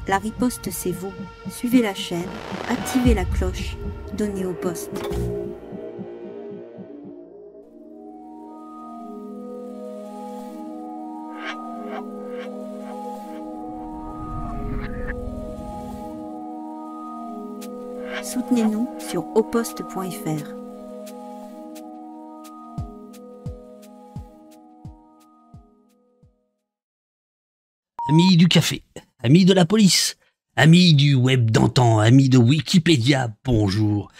La riposte c'est vous. Suivez la chaîne, activez la cloche, donnez au poste. Soutenez-nous sur auposte.fr. Amis du café, amis de la police, amis du web d'antan, amis de Wikipédia, bonjour.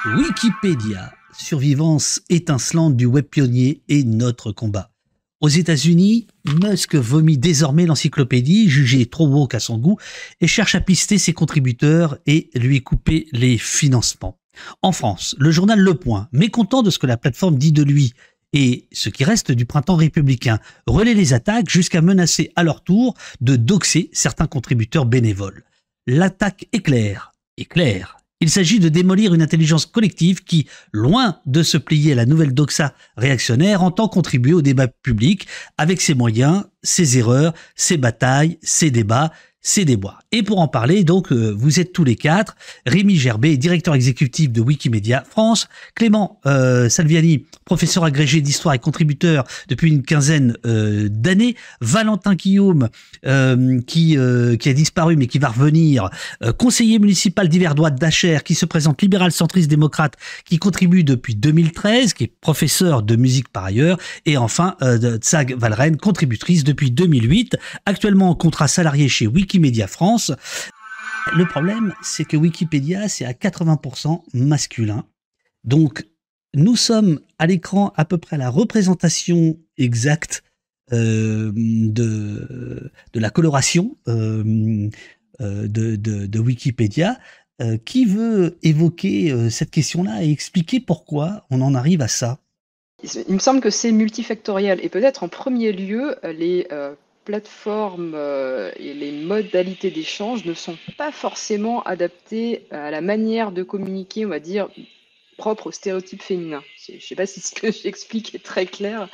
Wikipédia, survivance étincelante du web pionnier est notre combat. Aux États-Unis, Musk vomit désormais l'encyclopédie, jugée trop woke à son goût, et cherche à pister ses contributeurs et lui couper les financements. En France, le journal Le Point, mécontent de ce que la plateforme dit de lui, et ce qui reste du printemps républicain, relaie les attaques jusqu'à menacer à leur tour de doxer certains contributeurs bénévoles. L'attaque est claire. Il s'agit de démolir une intelligence collective qui, loin de se plier à la nouvelle doxa réactionnaire, entend contribuer au débat public avec ses moyens, ses erreurs, ses batailles, ses débats, ses déboires. Et pour en parler, donc, vous êtes tous les quatre. Rémi Gerbet, directeur exécutif de Wikimedia France. Clément Salviani, professeur agrégé d'histoire et contributeur depuis une quinzaine d'années. Valentin Guillaume, qui a disparu mais qui va revenir. Conseiller municipal d'Yverdois d'Acher, qui se présente libéral centriste démocrate, qui contribue depuis 2013, qui est professeur de musique par ailleurs. Et enfin, Tsag Valren, contributrice depuis 2008, actuellement en contrat salarié chez Wikimedia France. Le problème, c'est que Wikipédia, c'est à 80% masculin. Donc, nous sommes à l'écran à peu près à la représentation exacte de la coloration de Wikipédia. Qui veut évoquer cette question-là et expliquer pourquoi on en arrive à ça? Il me semble que c'est multifactoriel et peut-être en premier lieu, les plateformes et les modalités d'échange ne sont pas forcément adaptées à la manière de communiquer, on va dire, propre aux stéréotypes féminins. Je ne sais pas si ce que j'explique est très clair,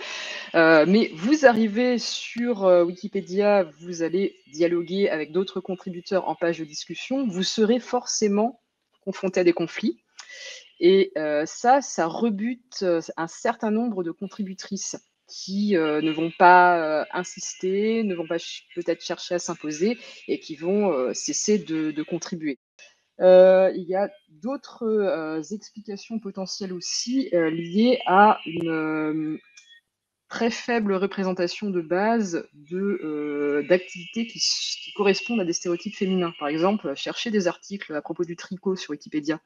mais vous arrivez sur Wikipédia, vous allez dialoguer avec d'autres contributeurs en page de discussion, vous serez forcément confronté à des conflits. Et ça rebute un certain nombre de contributrices qui ne vont pas insister, ne vont pas peut-être chercher à s'imposer et qui vont cesser de contribuer. Il y a d'autres explications potentielles aussi liées à une très faible représentation de base d'activités qui correspondent à des stéréotypes féminins. Par exemple, chercher des articles à propos du tricot sur Wikipédia.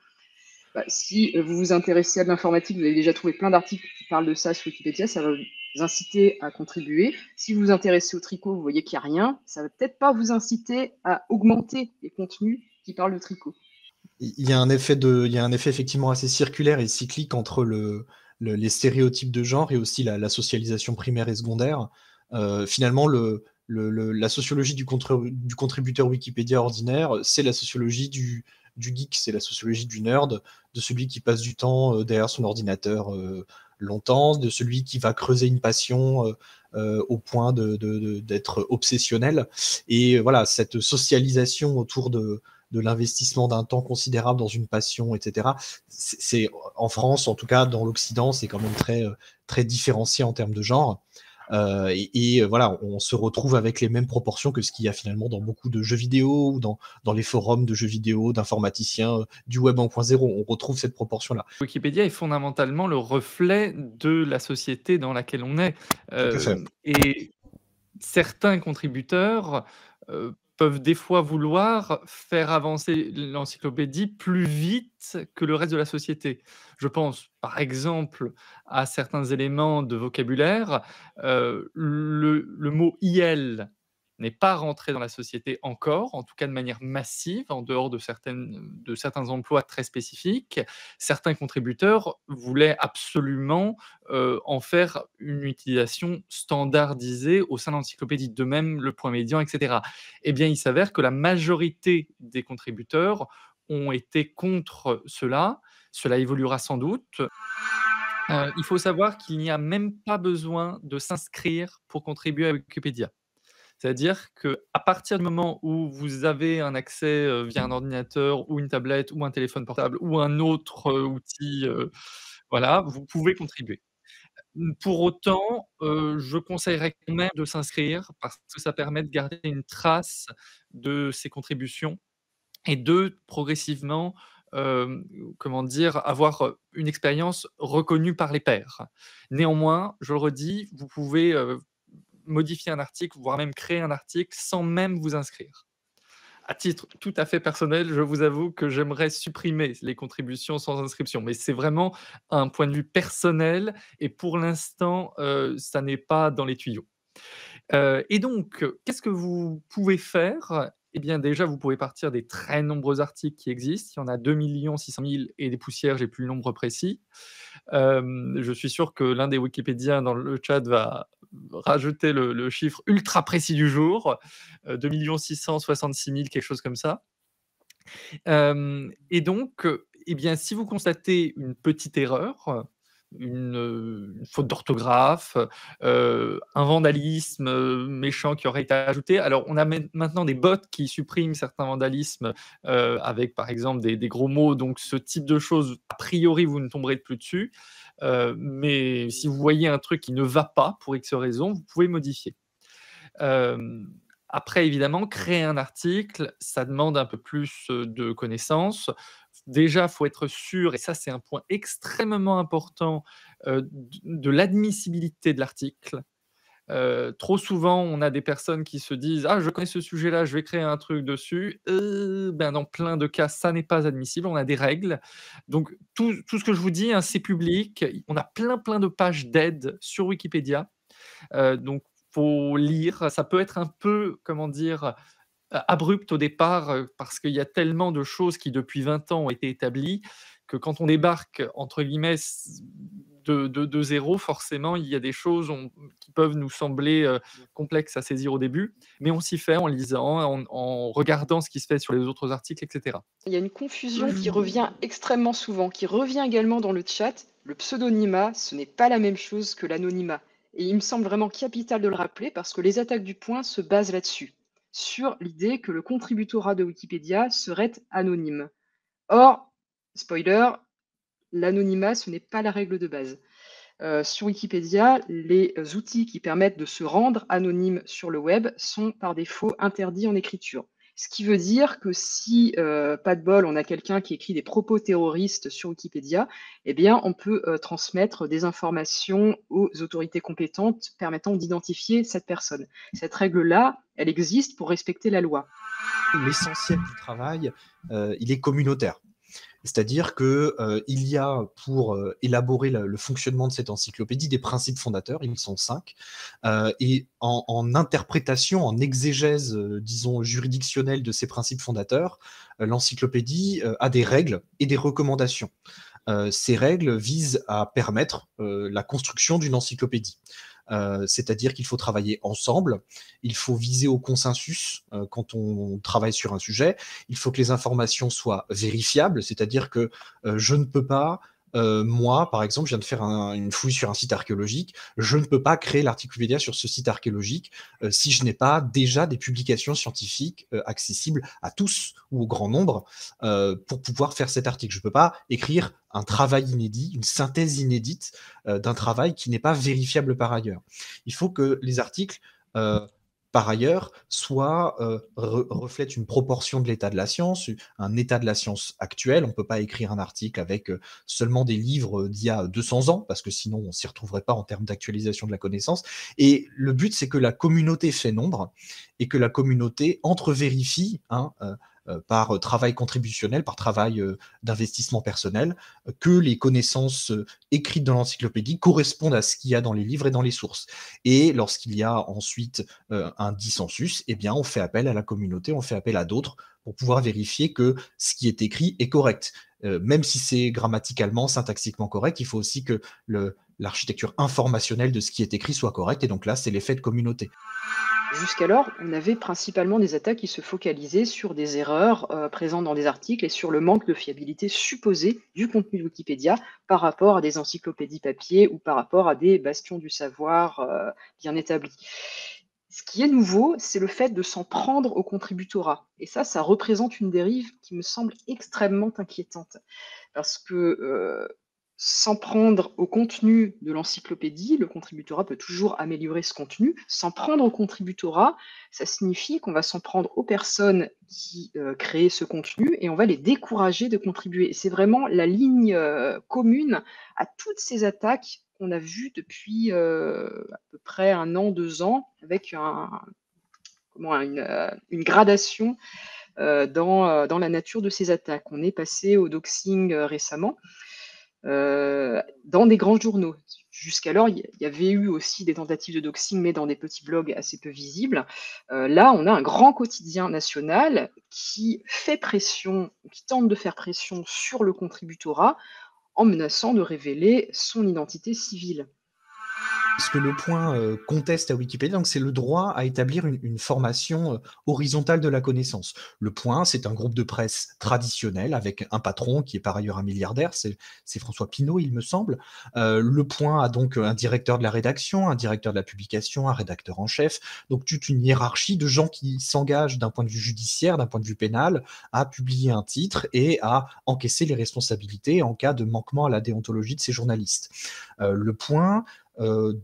Si vous vous intéressez à de l'informatique, vous avez déjà trouvé plein d'articles qui parlent de ça sur Wikipédia, ça va vous inciter à contribuer. Si vous vous intéressez au tricot, vous voyez qu'il n'y a rien, ça va peut-être pas vous inciter à augmenter les contenus qui parlent de tricot. Il y a un effet effectivement assez circulaire et cyclique entre les stéréotypes de genre et aussi la socialisation primaire et secondaire. Finalement, la sociologie du contributeur Wikipédia ordinaire, c'est la sociologie du geek, c'est la sociologie du nerd, de celui qui passe du temps derrière son ordinateur longtemps, de celui qui va creuser une passion au point d'être obsessionnel. Et voilà, cette socialisation autour de l'investissement d'un temps considérable dans une passion, etc. C'est en France, en tout cas dans l'Occident, c'est quand même très différencié en termes de genre. Voilà, on se retrouve avec les mêmes proportions que ce qu'il y a finalement dans beaucoup de jeux vidéo ou dans les forums de jeux vidéo, d'informaticiens, du web 1.0. On retrouve cette proportion-là. Wikipédia est fondamentalement le reflet de la société dans laquelle on est. Tout à fait. Et certains contributeurs peuvent des fois vouloir faire avancer l'encyclopédie plus vite que le reste de la société. Je pense, par exemple, à certains éléments de vocabulaire. Le mot IL n'est pas rentré dans la société encore, en tout cas de manière massive, en dehors de certains emplois très spécifiques. Certains contributeurs voulaient absolument en faire une utilisation standardisée au sein de l'encyclopédie, de même le point médian, etc. Eh bien, il s'avère que la majorité des contributeurs ont été contre cela. Cela évoluera sans doute. Il faut savoir qu'il n'y a même pas besoin de s'inscrire pour contribuer à Wikipédia. C'est-à-dire qu'à partir du moment où vous avez un accès, via un ordinateur ou une tablette ou un téléphone portable ou un autre, outil, voilà, vous pouvez contribuer. Pour autant, je conseillerais quand même de s'inscrire parce que ça permet de garder une trace de ses contributions et de progressivement, comment dire? Avoir, une expérience reconnue par les pairs. Néanmoins, je le redis, vous pouvez, modifier un article, voire même créer un article sans même vous inscrire. À titre tout à fait personnel, je vous avoue que j'aimerais supprimer les contributions sans inscription, mais c'est vraiment un point de vue personnel et pour l'instant, ça n'est pas dans les tuyaux. Et donc, qu'est-ce que vous pouvez faire? Eh bien, déjà, vous pouvez partir des très nombreux articles qui existent. Il y en a 2 600 000 et des poussières, j'ai plus le nombre précis. Je suis sûr que l'un des Wikipédiens dans le chat va rajouter le chiffre ultra précis du jour, 2 666 000, quelque chose comme ça. Et donc, eh bien, si vous constatez une petite erreur, une faute d'orthographe, un vandalisme, méchant qui aurait été ajouté. Alors on a maintenant des bots qui suppriment certains vandalismes, avec par exemple des gros mots, donc ce type de choses, a priori, vous ne tomberez plus dessus. Mais si vous voyez un truc qui ne va pas pour X raison, vous pouvez modifier. Après évidemment, créer un article, ça demande un peu plus, de connaissances. Déjà, il faut être sûr et ça c'est un point extrêmement important, de l'admissibilité de l'article. Trop souvent, on a des personnes qui se disent: «Ah, je connais ce sujet-là, je vais créer un truc dessus». Ben, dans plein de cas, ça n'est pas admissible, on a des règles. Donc tout ce que je vous dis, hein, c'est public. On a plein de pages d'aide sur Wikipédia. Donc faut lire. Ça peut être un peu, comment dire? Abrupt au départ, parce qu'il y a tellement de choses qui depuis 20 ans ont été établies, que quand on débarque entre guillemets de 0, forcément il y a des choses qui peuvent nous sembler, complexes à saisir au début, mais on s'y fait en lisant, en regardant ce qui se fait sur les autres articles et cetera. Il y a une confusion qui revient extrêmement souvent, qui revient également dans le chat. Le pseudonymat, ce n'est pas la même chose que l'anonymat. Et il me semble vraiment capital de le rappeler parce que les attaques du point se basent là-dessus, sur l'idée que le contributorat de Wikipédia serait anonyme. Or, spoiler, l'anonymat, ce n'est pas la règle de base. Sur Wikipédia, les outils qui permettent de se rendre anonyme sur le web sont par défaut interdits en écriture. Ce qui veut dire que si, pas de bol, on a quelqu'un qui écrit des propos terroristes sur Wikipédia, eh bien, on peut transmettre des informations aux autorités compétentes permettant d'identifier cette personne. Cette règle-là, elle existe pour respecter la loi. L'essentiel du travail, il est communautaire. C'est-à-dire qu'il y a pour élaborer le fonctionnement de cette encyclopédie des principes fondateurs, ils sont 5, et en interprétation, en exégèse, disons, juridictionnelle de ces principes fondateurs, l'encyclopédie a des règles et des recommandations. Ces règles visent à permettre la construction d'une encyclopédie. C'est-à-dire qu'il faut travailler ensemble, il faut viser au consensus quand on travaille sur un sujet, il faut que les informations soient vérifiables, c'est-à-dire que je ne peux pas, moi, par exemple, je viens de faire une fouille sur un site archéologique, je ne peux pas créer l'article Wikipédia sur ce site archéologique si je n'ai pas déjà des publications scientifiques accessibles à tous ou au grand nombre pour pouvoir faire cet article. Je ne peux pas écrire un travail inédit, une synthèse inédite d'un travail qui n'est pas vérifiable par ailleurs. Il faut que les articles par ailleurs, soit reflète une proportion de l'état de la science, un état de la science actuel. On ne peut pas écrire un article avec seulement des livres d'il y a 200 ans, parce que sinon on ne s'y retrouverait pas en termes d'actualisation de la connaissance. Et le but, c'est que la communauté fait nombre et que la communauté entre-vérifie par travail contributionnel, par travail d'investissement personnel, que les connaissances écrites dans l'encyclopédie correspondent à ce qu'il y a dans les livres et dans les sources. Et lorsqu'il y a ensuite un dissensus, eh bien, on fait appel à la communauté, on fait appel à d'autres pour pouvoir vérifier que ce qui est écrit est correct. Même si c'est grammaticalement, syntaxiquement correct, il faut aussi que l'architecture informationnelle de ce qui est écrit soit correcte. Et donc là, c'est l'effet de communauté. Jusqu'alors, on avait principalement des attaques qui se focalisaient sur des erreurs présentes dans des articles et sur le manque de fiabilité supposée du contenu de Wikipédia par rapport à des encyclopédies papier ou par rapport à des bastions du savoir bien établis. Ce qui est nouveau, c'est le fait de s'en prendre au contributorat. Et ça représente une dérive qui me semble extrêmement inquiétante. Parce que s'en prendre au contenu de l'encyclopédie, le contributorat peut toujours améliorer ce contenu. S'en prendre au contributorat, ça signifie qu'on va s'en prendre aux personnes qui créent ce contenu et on va les décourager de contribuer. Et c'est vraiment la ligne commune à toutes ces attaques qu'on a vues depuis à peu près 1 an, 2 ans, avec une gradation dans la nature de ces attaques. On est passé au doxing récemment dans des grands journaux. Jusqu'alors, il y avait eu aussi des tentatives de doxing, mais dans des petits blogs assez peu visibles. Là, on a un grand quotidien national qui fait pression, qui tente de faire pression sur le contributorat en menaçant de révéler son identité civile. Ce que Le Point conteste à Wikipédia, donc c'est le droit à établir une formation horizontale de la connaissance. Le Point, c'est un groupe de presse traditionnel avec un patron qui est par ailleurs un milliardaire, c'est François Pinault, il me semble. Le Point a donc un directeur de la rédaction, un directeur de la publication, un rédacteur en chef, donc toute une hiérarchie de gens qui s'engagent d'un point de vue judiciaire, d'un point de vue pénal, à publier un titre et à encaisser les responsabilités en cas de manquement à la déontologie de ces journalistes. Le Point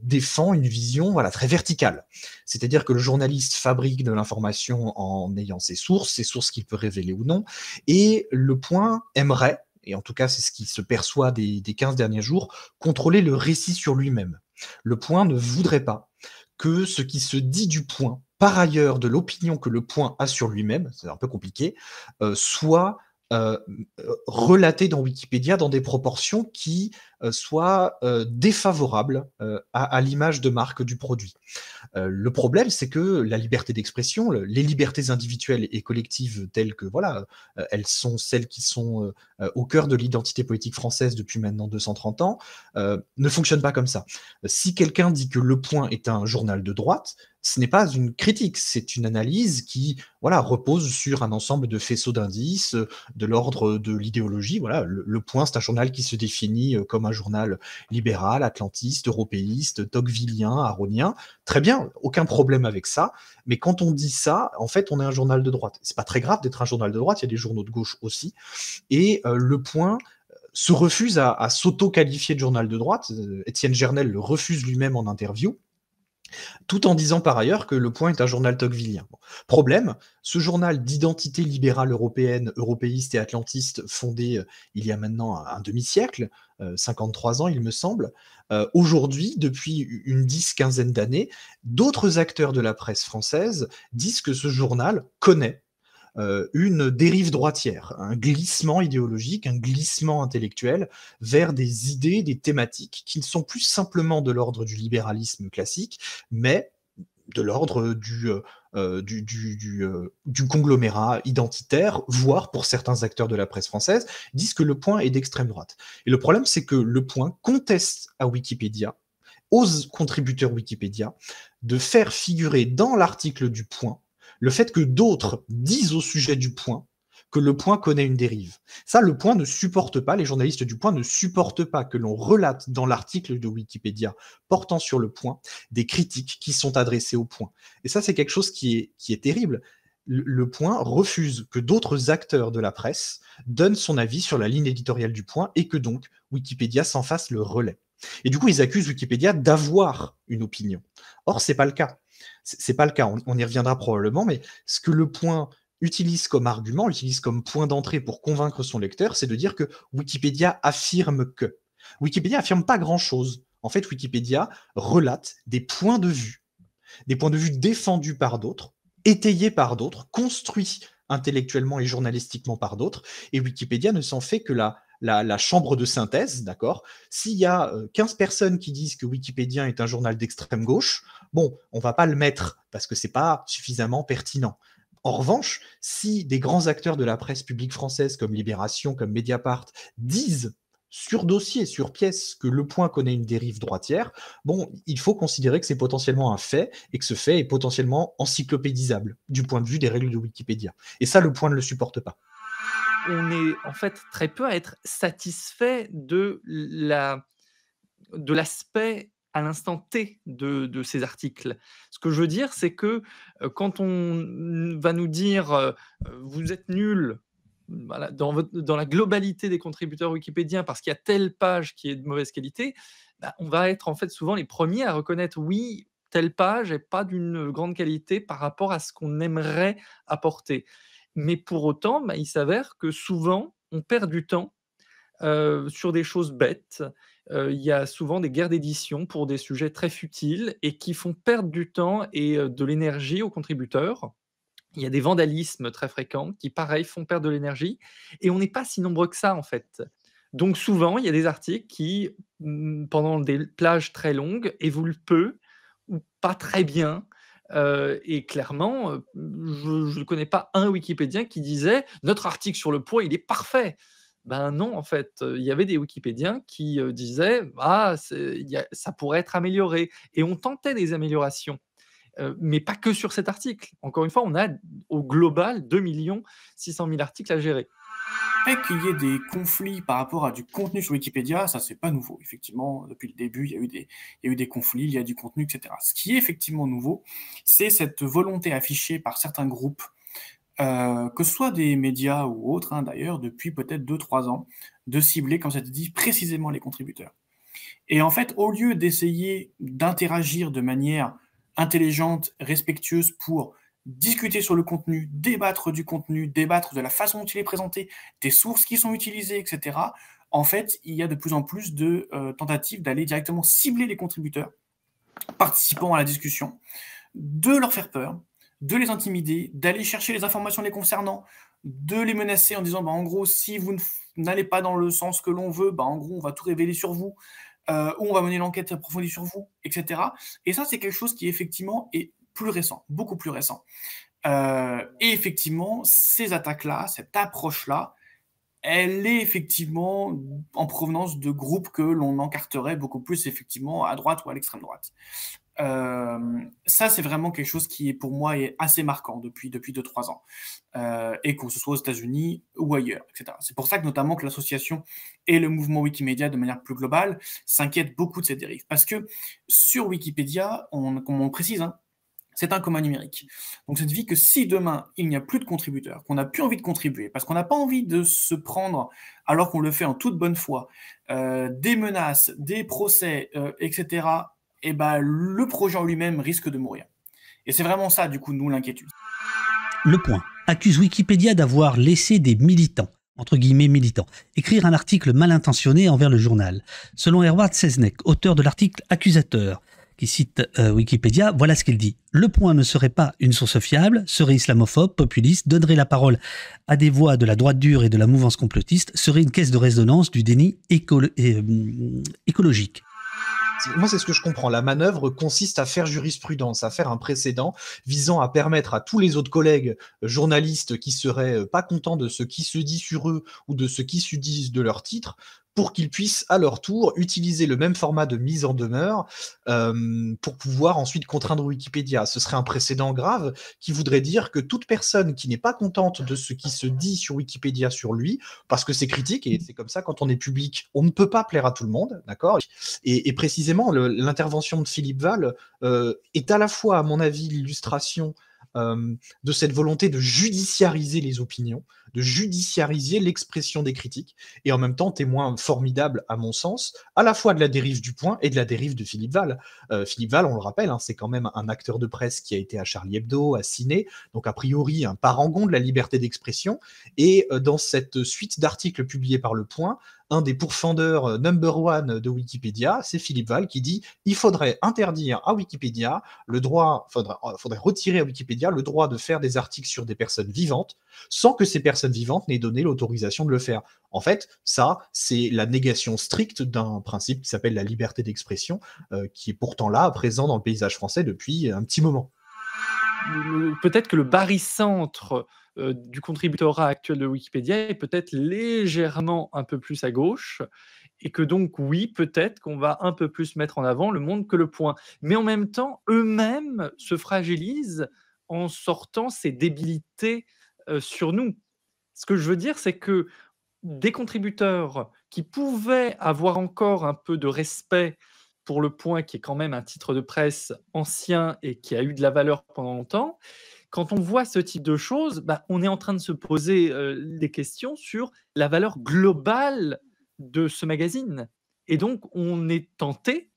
défend une vision très verticale. C'est-à-dire que le journaliste fabrique de l'information en ayant ses sources qu'il peut révéler ou non, et Le Point aimerait, et en tout cas c'est ce qui se perçoit des 15 derniers jours, contrôler le récit sur lui-même. Le Point ne voudrait pas que ce qui se dit du Point, par ailleurs de l'opinion que Le Point a sur lui-même, c'est un peu compliqué, soit relaté dans Wikipédia dans des proportions qui soient défavorables à l'image de marque du produit. Le problème, c'est que la liberté d'expression, les libertés individuelles et collectives telles que elles sont celles qui sont au cœur de l'identité politique française depuis maintenant 230 ans, ne fonctionnent pas comme ça. Si quelqu'un dit que Le Point est un journal de droite, ce n'est pas une critique, c'est une analyse qui repose sur un ensemble de faisceaux d'indices de l'ordre de l'idéologie. Le Point, c'est un journal qui se définit comme un journal libéral, atlantiste, européiste, tocquevillien, aronien. Très bien, aucun problème avec ça. Mais quand on dit ça, en fait, on est un journal de droite. C'est pas très grave d'être un journal de droite, il y a des journaux de gauche aussi. Et Le Point se refuse à s'auto-qualifier de journal de droite. Étienne Gernel le refuse lui-même en interview, tout en disant par ailleurs que Le Point est un journal tocquevillien. Problème, ce journal d'identité libérale européenne, européiste et atlantiste, fondé il y a maintenant un demi-siècle, 53 ans il me semble, aujourd'hui, depuis une 10-15aine d'années, d'autres acteurs de la presse française disent que ce journal connaît une dérive droitière, un glissement idéologique, un glissement intellectuel vers des idées, des thématiques qui ne sont plus simplement de l'ordre du libéralisme classique, mais de l'ordre du conglomérat identitaire, voire pour certains acteurs de la presse française, disent que Le Point est d'extrême droite. Et le problème, c'est que Le Point conteste à Wikipédia, aux contributeurs Wikipédia, de faire figurer dans l'article du Point le fait que d'autres disent au sujet du Point que Le Point connaît une dérive. Ça, Le Point ne supporte pas, les journalistes du Point ne supportent pas que l'on relate dans l'article de Wikipédia portant sur Le Point des critiques qui sont adressées au Point. Et ça, c'est quelque chose qui est terrible. Le Point refuse que d'autres acteurs de la presse donnent son avis sur la ligne éditoriale du Point et que donc Wikipédia s'en fasse le relais. Et du coup, ils accusent Wikipédia d'avoir une opinion. Or, c'est pas le cas. C'est pas le cas, on y reviendra probablement, mais ce que Le Point utilise comme argument, utilise comme point d'entrée pour convaincre son lecteur, c'est de dire que Wikipédia affirme que. Wikipédia affirme pas grand-chose. En fait, Wikipédia relate des points de vue défendus par d'autres, étayés par d'autres, construits intellectuellement et journalistiquement par d'autres, et Wikipédia ne s'en fait que la chambre de synthèse, d'accord. S'il y a 15 personnes qui disent que Wikipédia est un journal d'extrême gauche, bon, on va pas le mettre parce que c'est pas suffisamment pertinent. En revanche, si des grands acteurs de la presse publique française comme Libération, comme Mediapart, disent sur dossier, sur pièce, que Le Point connaît une dérive droitière, bon, il faut considérer que c'est potentiellement un fait et que ce fait est potentiellement encyclopédisable du point de vue des règles de Wikipédia. Et ça, Le Point ne le supporte pas. On est en fait très peu à être satisfait de l'aspect à l'instant T de ces articles. Ce que je veux dire, c'est que quand on va nous dire vous êtes nuls voilà, dans la globalité des contributeurs wikipédiens parce qu'il y a telle page qui est de mauvaise qualité, bah, on va être en fait souvent les premiers à reconnaître oui, telle page n'est pas d'une grande qualité par rapport à ce qu'on aimerait apporter. Mais pour autant, bah, il s'avère que souvent, on perd du temps sur des choses bêtes. Il y a souvent des guerres d'édition pour des sujets très futiles et qui font perdre du temps et de l'énergie aux contributeurs. Il y a des vandalismes très fréquents qui, pareil, font perdre de l'énergie et on n'est pas si nombreux que ça, en fait. Donc souvent, il y a des articles qui, pendant des plages très longues, évoluent peu ou pas très bien. Et clairement, je ne connais pas un Wikipédien qui disait: «Notre article sur le poids, il est parfait». Ben non, en fait, il y avait des Wikipédiens qui, disaient: «Ah, ça pourrait être amélioré» et on tentait des améliorations. Mais pas que sur cet article. Encore une fois, on a au global 2 600 000 articles à gérer. Le fait qu'il y ait des conflits par rapport à du contenu sur Wikipédia, ça c'est pas nouveau. Effectivement, depuis le début, il y a eu des conflits, il y a du contenu, etc. Ce qui est effectivement nouveau, c'est cette volonté affichée par certains groupes, que ce soit des médias ou autres, hein, d'ailleurs, depuis peut-être 2-3 ans, de cibler, comme ça te dit, précisément les contributeurs. Et en fait, au lieu d'essayer d'interagir de manière intelligente, respectueuse pour discuter sur le contenu, débattre du contenu, débattre de la façon dont il est présenté, des sources qui sont utilisées, etc., en fait, il y a de plus en plus de tentatives d'aller directement cibler les contributeurs, participant à la discussion, de leur faire peur, de les intimider, d'aller chercher les informations les concernant, de les menacer en disant, bah, en gros, si vous n'allez pas dans le sens que l'on veut, bah, en gros, on va tout révéler sur vous, ou on va mener l'enquête approfondie sur vous, etc. Et ça, c'est quelque chose qui, effectivement, est plus récent, beaucoup plus récent. Et effectivement, ces attaques-là, cette approche-là, elle est effectivement en provenance de groupes que l'on encarterait beaucoup plus effectivement à droite ou à l'extrême droite. Ça, c'est vraiment quelque chose qui, pour moi, est assez marquant depuis 2-3 ans, et que ce soit aux États-Unis ou ailleurs, etc. C'est pour ça que notamment que l'association et le mouvement Wikimedia, de manière plus globale, s'inquiètent beaucoup de ces dérives. Parce que sur Wikipédia, comme on le précise, hein, c'est un commun numérique. Donc ça signifie que si demain, il n'y a plus de contributeurs, qu'on n'a plus envie de contribuer, parce qu'on n'a pas envie de se prendre, alors qu'on le fait en toute bonne foi, des menaces, des procès, etc., et ben, le projet en lui-même risque de mourir. Et c'est vraiment ça, du coup, nous, l'inquiétude. Le Point accuse Wikipédia d'avoir laissé des militants, entre guillemets militants, écrire un article mal intentionné envers le journal. Selon Erward Seznek, auteur de l'article accusateur, qui cite Wikipédia, voilà ce qu'il dit. Le Point ne serait pas une source fiable, serait islamophobe, populiste, donnerait la parole à des voix de la droite dure et de la mouvance complotiste, serait une caisse de résonance du déni écologique. Moi, c'est ce que je comprends. La manœuvre consiste à faire jurisprudence, à faire un précédent visant à permettre à tous les autres collègues journalistes qui seraient pas contents de ce qui se dit sur eux ou de ce qui se dit de leur titre, pour qu'ils puissent à leur tour utiliser le même format de mise en demeure pour pouvoir ensuite contraindre Wikipédia. Ce serait un précédent grave qui voudrait dire que toute personne qui n'est pas contente de ce qui se dit sur Wikipédia sur lui, parce que c'est critique, et c'est comme ça quand on est public, on ne peut pas plaire à tout le monde, d'accord ? Et précisément, l'intervention de Philippe Val est à la fois, à mon avis, l'illustration de cette volonté de judiciariser les opinions, de judiciariser l'expression des critiques, et en même temps témoin formidable, à mon sens, à la fois de la dérive du Point et de la dérive de Philippe Val. Philippe Val, on le rappelle, hein, c'est quand même un acteur de presse qui a été à Charlie Hebdo, à Ciné, donc a priori un parangon de la liberté d'expression, et dans cette suite d'articles publiés par Le Point, un des pourfendeurs number one de Wikipédia, c'est Philippe Val qui dit « Il faudrait interdire à Wikipédia le droit, faudrait retirer à Wikipédia le droit de faire des articles sur des personnes vivantes sans que ces personnes vivantes n'aient donné l'autorisation de le faire. » En fait, ça, c'est la négation stricte d'un principe qui s'appelle la liberté d'expression, qui est pourtant là, présent dans le paysage français depuis un petit moment. Peut-être que le barycentre du contributorat actuel de Wikipédia est peut-être légèrement un peu plus à gauche et que donc oui, peut-être qu'on va un peu plus mettre en avant le Monde que Le Point. Mais en même temps, eux-mêmes se fragilisent en sortant ces débilités sur nous. Ce que je veux dire, c'est que des contributeurs qui pouvaient avoir encore un peu de respect pour Le Point, qui est quand même un titre de presse ancien et qui a eu de la valeur pendant longtemps, quand on voit ce type de choses, bah, on est en train de se poser des questions sur la valeur globale de ce magazine. Et donc, on est tenté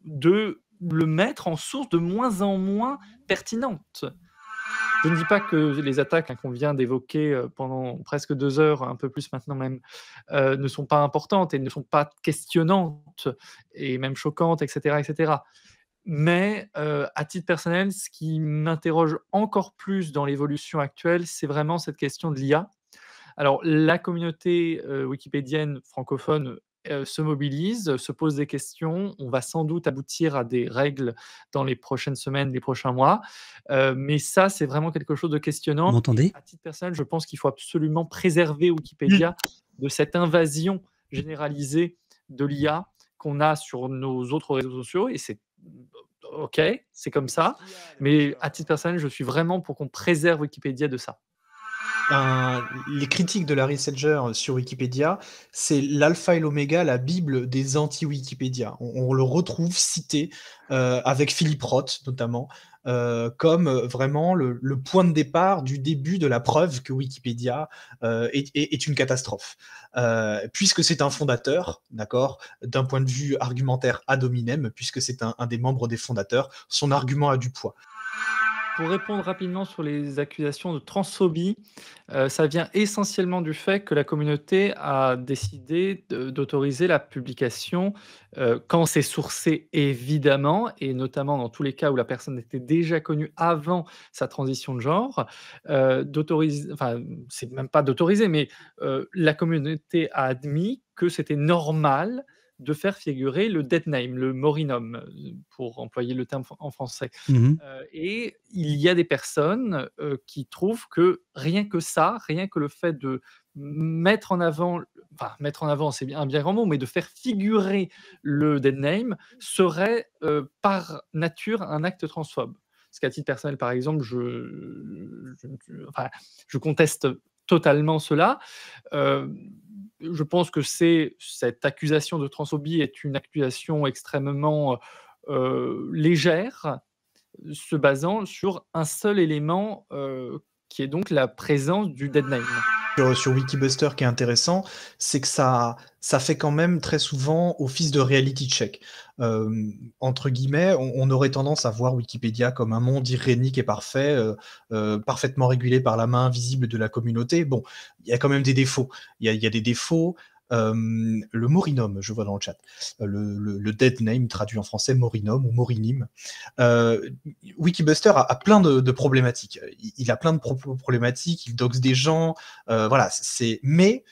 de le mettre en source de moins en moins pertinente. Je ne dis pas que les attaques qu'on vient d'évoquer pendant presque 2 heures, un peu plus maintenant même, ne sont pas importantes et ne sont pas questionnantes et même choquantes, etc., etc. Mais à titre personnel, ce qui m'interroge encore plus dans l'évolution actuelle, c'est vraiment cette question de l'IA. Alors la communauté wikipédienne francophone se mobilise, se pose des questions. On va sans doute aboutir à des règles dans les prochaines semaines, les prochains mois. Mais ça, c'est vraiment quelque chose de Vous questionnant. Et m'entendez? à titre personnel, je pense qu'il faut absolument préserver Wikipédia de cette invasion généralisée de l'IA qu'on a sur nos autres réseaux sociaux. Et c'est OK, c'est comme ça. Mais à titre personnel, je suis vraiment pour qu'on préserve Wikipédia de ça. Les critiques de Larry Sager sur Wikipédia, c'est l'alpha et l'oméga, la bible des anti-Wikipédia. On le retrouve cité avec Philippe Roth notamment, comme vraiment le point de départ du début de la preuve que Wikipédia est une catastrophe. Puisque c'est un fondateur, d'accord, d'un point de vue argumentaire ad hominem, puisque c'est un des membres des fondateurs, son argument a du poids. Pour répondre rapidement sur les accusations de transphobie, ça vient essentiellement du fait que la communauté a décidé d'autoriser la publication, quand c'est sourcé évidemment, et notamment dans tous les cas où la personne était déjà connue avant sa transition de genre, enfin, c'est même pas d'autoriser, mais la communauté a admis que c'était normal de faire figurer le dead name, le morinum, pour employer le terme en français. Mhm. Et il y a des personnes qui trouvent que rien que ça, rien que le fait de mettre en avant, enfin mettre en avant, c'est un bien grand mot, mais de faire figurer le dead name serait par nature un acte transphobe. Parce qu'à titre personnel, par exemple, enfin, je conteste totalement cela. Je pense que cette accusation de transphobie est une accusation extrêmement légère, se basant sur un seul élément qui est donc la présence du dead name. Sur Wikibuster qui est intéressant, c'est que ça fait quand même très souvent office de reality check. Entre guillemets, on aurait tendance à voir Wikipédia comme un monde irénique et parfait, parfaitement régulé par la main invisible de la communauté. Bon, il y a quand même des défauts. Il y a des défauts. Le morinum, je vois dans le chat, le dead name traduit en français morinum ou morinim. Wikibuster a plein de problématiques. Il a plein de problématiques, il doxe des gens, voilà. Mais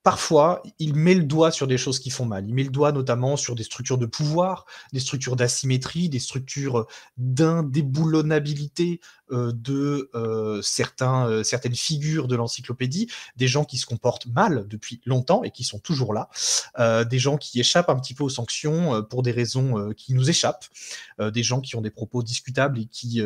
parfois, il met le doigt sur des choses qui font mal. Il met le doigt notamment sur des structures de pouvoir, des structures d'asymétrie, des structures d'indéboulonnabilité de certaines figures de l'encyclopédie, des gens qui se comportent mal depuis longtemps et qui sont toujours là, des gens qui échappent un petit peu aux sanctions pour des raisons qui nous échappent, des gens qui ont des propos discutables et qui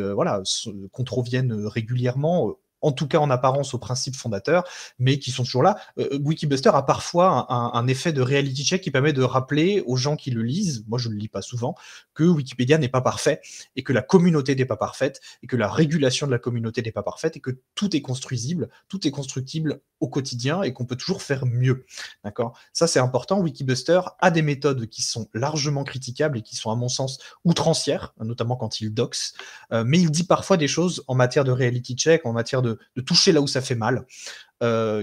contreviennent régulièrement, en tout cas en apparence aux principes fondateurs, mais qui sont toujours là. Wikibuster a parfois un effet de reality check qui permet de rappeler aux gens qui le lisent, moi je ne le lis pas souvent, que Wikipédia n'est pas parfait, et que la communauté n'est pas parfaite, et que la régulation de la communauté n'est pas parfaite, et que tout est construisible, tout est constructible au quotidien, et qu'on peut toujours faire mieux. D'accord ? Ça c'est important. Wikibuster a des méthodes qui sont largement critiquables et qui sont à mon sens outrancières, notamment quand il doxe, mais il dit parfois des choses en matière de reality check, en matière de toucher là où ça fait mal,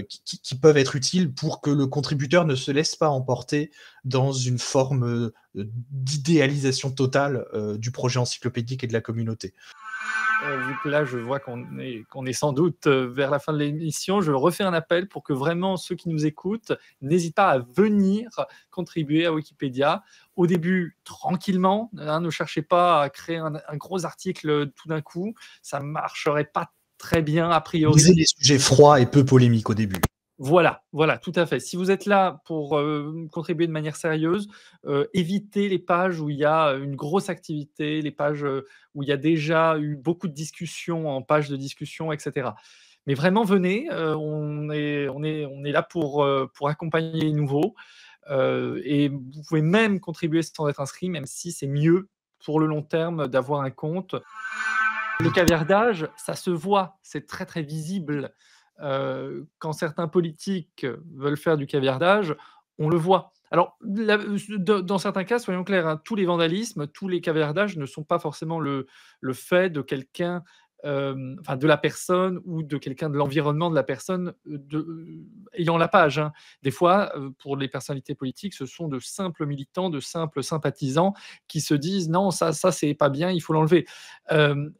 qui peuvent être utiles pour que le contributeur ne se laisse pas emporter dans une forme d'idéalisation totale du projet encyclopédique et de la communauté. Vu que là, je vois qu'on est sans doute vers la fin de l'émission, je refais un appel pour que vraiment ceux qui nous écoutent n'hésitent pas à venir contribuer à Wikipédia. Au début, tranquillement, ne cherchez pas à créer un gros article tout d'un coup, ça ne marcherait pas très bien a priori. Lisez les sujets froids et peu polémiques au début. Voilà, tout à fait. Si vous êtes là pour contribuer de manière sérieuse, évitez les pages où il y a une grosse activité, les pages où il y a déjà eu beaucoup de discussions en page de discussion, etc. Mais vraiment, venez, on est là pour accompagner les nouveaux. Et vous pouvez même contribuer sans être inscrit, même si c'est mieux pour le long terme d'avoir un compte. Le caviardage, ça se voit, c'est très très visible. Quand certains politiques veulent faire du caviardage, on le voit. Alors, dans certains cas, soyons clairs, hein, tous les vandalismes, tous les caviardages ne sont pas forcément le fait de quelqu'un, enfin de la personne ou de quelqu'un de l'environnement de la personne ayant la page, hein. Des fois, pour les personnalités politiques, ce sont de simples militants, de simples sympathisants qui se disent non, ça c'est pas bien, il faut l'enlever.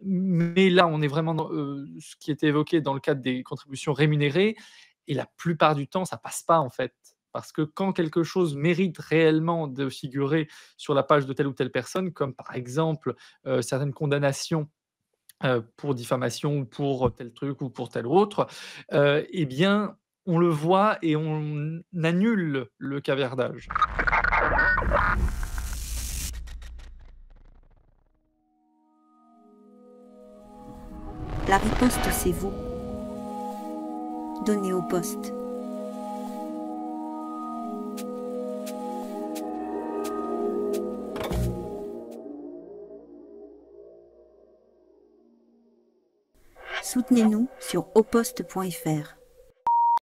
Mais là, on est vraiment dans ce qui était évoqué dans le cadre des contributions rémunérées, et la plupart du temps, ça passe pas en fait. Parce que quand quelque chose mérite réellement de figurer sur la page de telle ou telle personne, comme par exemple certaines condamnations pour diffamation ou pour tel truc ou pour tel autre, eh bien, on le voit et on annule le caviardage. La riposte, c'est vous. Donnez au poste. Soutenez-nous sur auposte.fr.